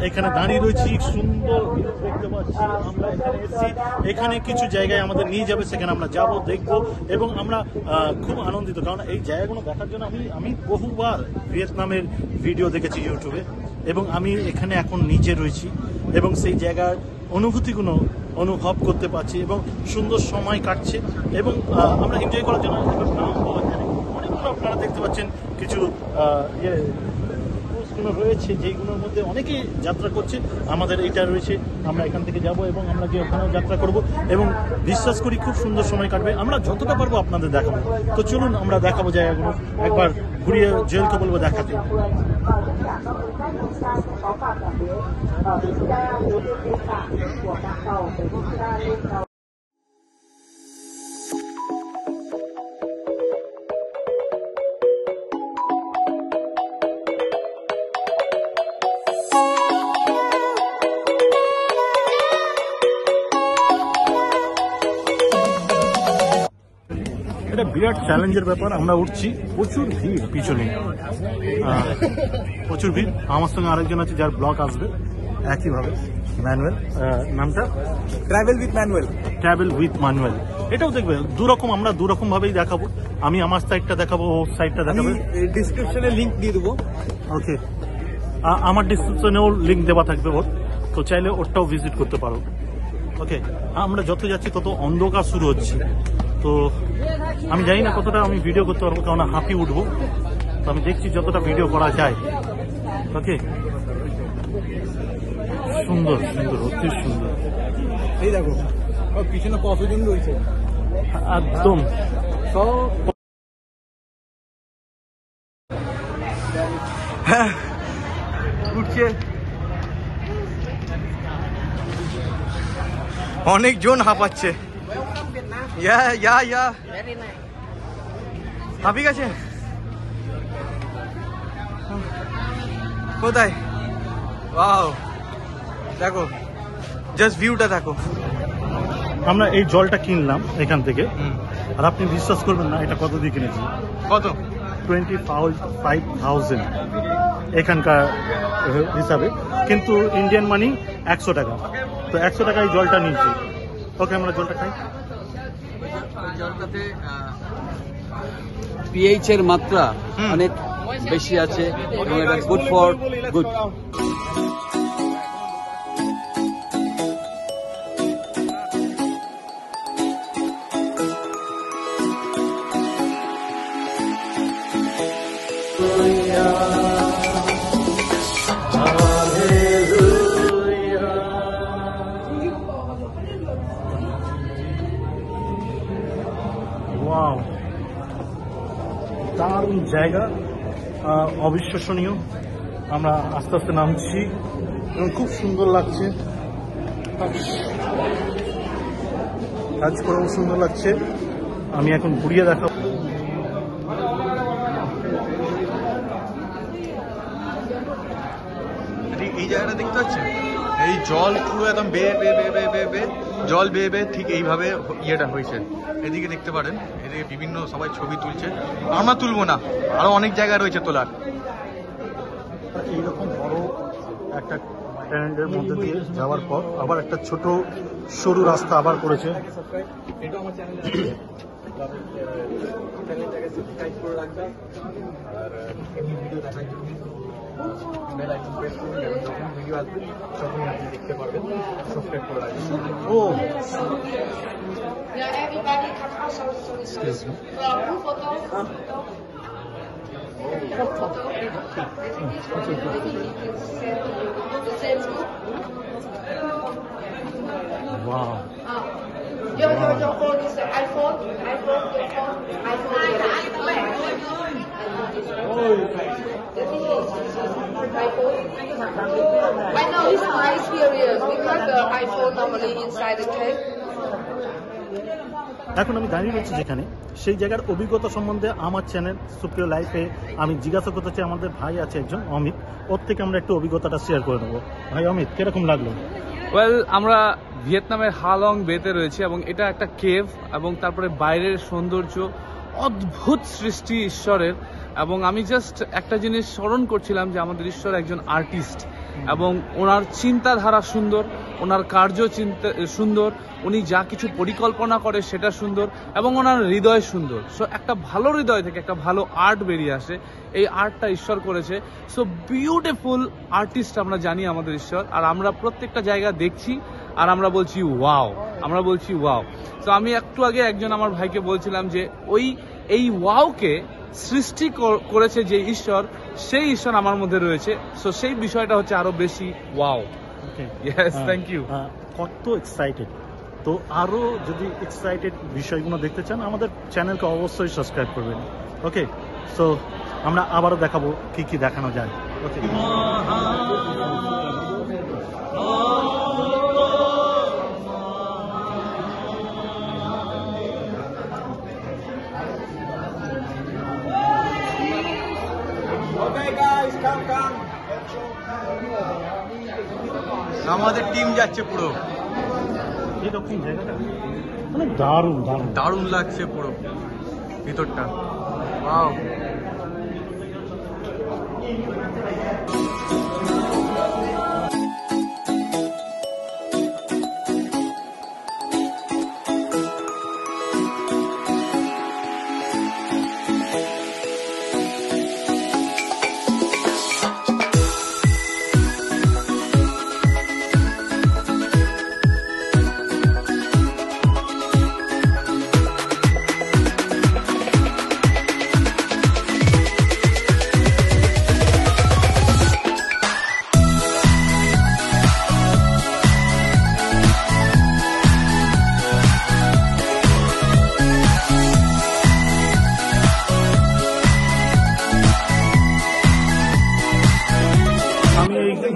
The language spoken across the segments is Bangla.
এখানে দাঁড়িয়ে রয়েছি, সুন্দর দেখতে পাচ্ছি। আমরা এখানে এসেছি, এখানে কিছু জায়গায় আমাদের নিয়ে যাবে, সেখানে আমরা যাব, দেখব এবং আমরা খুব আনন্দিত, কারণ এই জায়গাগুলো দেখার জন্য আমি বহুবার ভিয়েতনামের ভিডিও দেখেছি ইউটিউবে, এবং আমি এখানে এখন নিজে রয়েছি এবং সেই জায়গার অনুভূতিগুলো অনুভব করতে পারছি এবং সুন্দর সময় কাটছে এবং আমরা এনজয় করার জন্য নামবো। এখানে অনেকগুলো আপনারা দেখতে পাচ্ছেন কিছু ক্রুজগুলো রয়েছে, যেইগুলোর মধ্যে অনেকেই যাত্রা করছে। আমাদের এইটা রয়েছে, আমরা এখান থেকে যাব এবং আমরা গিয়ে ওখানেও যাত্রা করব এবং বিশ্বাস করি খুব সুন্দর সময় কাটবে। আমরা যতটা পারবো আপনাদের দেখাবো। তো চলুন আমরা দেখাবো জায়গাগুলো, একবার ঘুরিয়ে জয়েলকে বলবো দেখাতে। এটা বিরাট চ্যালেঞ্জের ব্যাপার। আমরা উঠছি, প্রচুর ভিড় পিছনে, প্রচুর ভিড়। আমার সঙ্গে আরেকজন আছে যার ব্লগ আসবে একইভাবে, ম্যানুয়েল, নামটা ট্রাভেল উইথ ম্যানুয়েল। এটাও দেখবে দুরকম, আমরা দুরকম ভাবেই দেখাবো। আমি আমার সাইডটা দেখাবো, ওর সাইডটা দেখাবো। ডিসক্রিপশনে লিংক দিয়ে দেবো। ওকে, আমার ডিসক্রিপশনেও লিংক দেওয়া থাকবে ওর, তো চাইলে ওরটাও ভিজিট করতে পারো। ওকে, আমরা যত যাচ্ছি তত অন্ধকার শুরু হচ্ছে, তো আমি জানি না কতটা আমি ভিডিও করতে পারবো, কারণ হাঁপিয়ে উঠবো। তো আমি দেখছি যতটা ভিডিও করা যায়। ওকে, সুন্দর সুন্দর, অতি সুন্দর। এই দেখো পিছনে কতজন রয়েছে, একদম উঠছে, অনেকজন হাঁপাচ্ছে। হাঁপি গেছে কোথায়? ওয়াও, দেখো জাস্ট ভিউটা দেখো। আমরা এই জলটা কিনলাম এখান থেকে, আর আপনি বিশ্বাস করবেন না এটা কত দিয়ে কিনেছি। কত? 25,000 এখানকার হিসাবে, কিন্তু ইন্ডিয়ান মানি 100 টাকা। তো 100 টাকায় জলটা নিয়েছি। ওকে, আমরা জলটা খাই। জলটাতে পিএইচ এর মাত্রা অনেক বেশি আছে এবং এটা গুড ফর গুড। ওয়াও, দারুণ জায়গা, অবিশ্বাসনীয়। আমরা আস্তে আস্তে নামছি এবং খুব সুন্দর লাগছে, কাজ করেও সুন্দর লাগছে। আমি এখন ঘুরিয়ে দেখাবো। এই জায়গাটা দেখতে পাচ্ছেন, এই জল পুরো একদম বেয়ে জল বেয়ে ঠিক এইভাবে ইয়েটা হয়েছে। এদিকে দেখতে পারেন, এদিকে বিভিন্ন সবাই ছবি তুলছে। আমরা তুলবো না, আরো অনেক জায়গা রয়েছে তোলার। এইরকম বড় একটা ট্যানেলের মধ্যে দিয়ে যাওয়ার পর আবার একটা ছোট সরু রাস্তা আবার করেছে। ও wow. Your phone is the iPhone. I know it's my experience because the iPhone normally inside the cake. এখন আমি দাঁড়িয়ে রয়েছি যেখানে, সেই জায়গার অভিজ্ঞতা সম্বন্ধে আমার চ্যানেল সুপ্রিয় লাইফে আমি জিজ্ঞাসা করতে চাই। আমাদের ভাই আছে একজন অমিত, ওর থেকে আমরা একটু অভিজ্ঞতাটা শেয়ার করে নেবো। ভাই অমিত, কিরকম লাগলো? ওয়েল, আমরা ভিয়েতনামের হালং বেতে রয়েছে এবং এটা একটা কেভ এবং তারপরে বাইরের সৌন্দর্য অদ্ভুত সৃষ্টি ঈশ্বরের। এবং আমি জাস্ট একটা জিনিস স্মরণ করছিলাম যে আমাদের ঈশ্বর একজন আর্টিস্ট এবং ওনার চিন্তাধারা সুন্দর, ওনার কার্য চিন্তা সুন্দর, উনি যা কিছু পরিকল্পনা করে সেটা সুন্দর এবং ওনার হৃদয় সুন্দর। সো একটা ভালো হৃদয় থেকে একটা ভালো আর্ট বেরিয়ে আসে, এই আর্টটা ঈশ্বর করেছে। সো বিউটিফুল আর্টিস্ট আমরা জানি আমাদের ঈশ্বর, আর আমরা প্রত্যেকটা জায়গা দেখছি আর আমরা বলছি ওয়াও, আমরা বলছি ওয়াও। তো আমি একটু আগে একজন আমার ভাইকে বলছিলাম যে এই ওয়াওকে সৃষ্টি করেছে যে ঈশ্বর, সেই ঈশ্বর আমার মধ্যে রয়েছে। সো সেই বিষয়টা হচ্ছে আরো বেশি ওয়াও। Yes, thank you. কত এক্সাইটেড, তো আরো যদি এক্সাইটেড বিষয়গুলো দেখতে চান আমাদের চ্যানেলকে অবশ্যই সাবস্ক্রাইব করবেন। ওকে, সো আমরা আবারও দেখাবো কি কি দেখানো যায়। ওকে, আমাদের টিম যাচ্ছে পুরো, এরকম জায়গাটা মানে দারুণ দারুণ দারুণ লাগছে পুরো ভিতরটা। ওয়াও,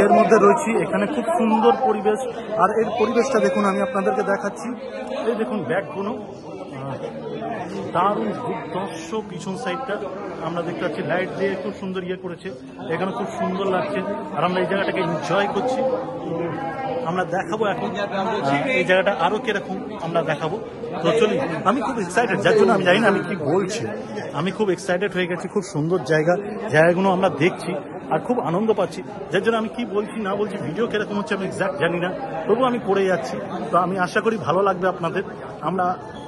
এর মধ্যে রয়েছি। এখানে খুব সুন্দর পরিবেশ, আর এর পরিবেশটা দেখুন, আমি আপনাদেরকে দেখাচ্ছি। এই দেখুন ব্যাগগুলো দারুণ দুর্দর্শ, পিছন সাইডটা আমরা দেখতে পাচ্ছি লাইট দিয়ে খুব সুন্দর ইয়ে করেছে, এখানে খুব সুন্দর লাগছে আর আমরা এই জায়গাটাকে এনজয় করছি। আমরা দেখাবো এখন এই জায়গাটা আরো কিরকম আমরা দেখাবো। তো চলি, আমি খুব এক্সাইটেড, যার জন্য আমি জানি না আমি কি বলছি, আমি খুব এক্সাইটেড হয়ে গেছি। খুব সুন্দর জায়গাগুলো আমরা দেখছি আর খুব আনন্দ পাচ্ছি, যার জন্য আমি কি বলছি না বলছি, ভিডিও কিরকম হচ্ছে আমি এক্সাক্ট জানি না, তবু আমি করে যাচ্ছি। তো আমি আশা করি ভালো লাগবে আপনাদের। আমরা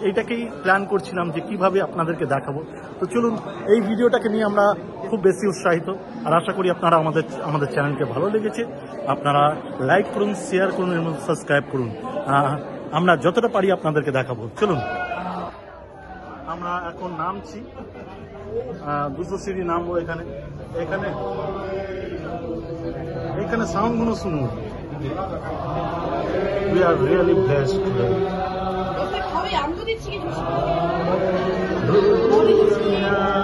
এইটাকেই প্ল্যান করছিলাম যে কিভাবে আপনাদেরকে দেখাবো। তো চলুন, এই ভিডিওটাকে নিয়ে আমরা খুব বেশি উৎসাহিত, আর আশা করি আপনারা আমাদের চ্যানেলকে ভালো লেগেছে। আপনারা লাইক করুন, শেয়ার করুন এবং সাবস্ক্রাইব করুন। আমরা যতটা পারি আপনাদেরকে দেখাবো। চলুন, আমরা এখন নামছি, 200 সিঁড়ি নামবো। এখানে সাউন্ডগুলো শুনুন। We are really blessed today. আমি তো দিচ্ছি কিছু। Hallelujah.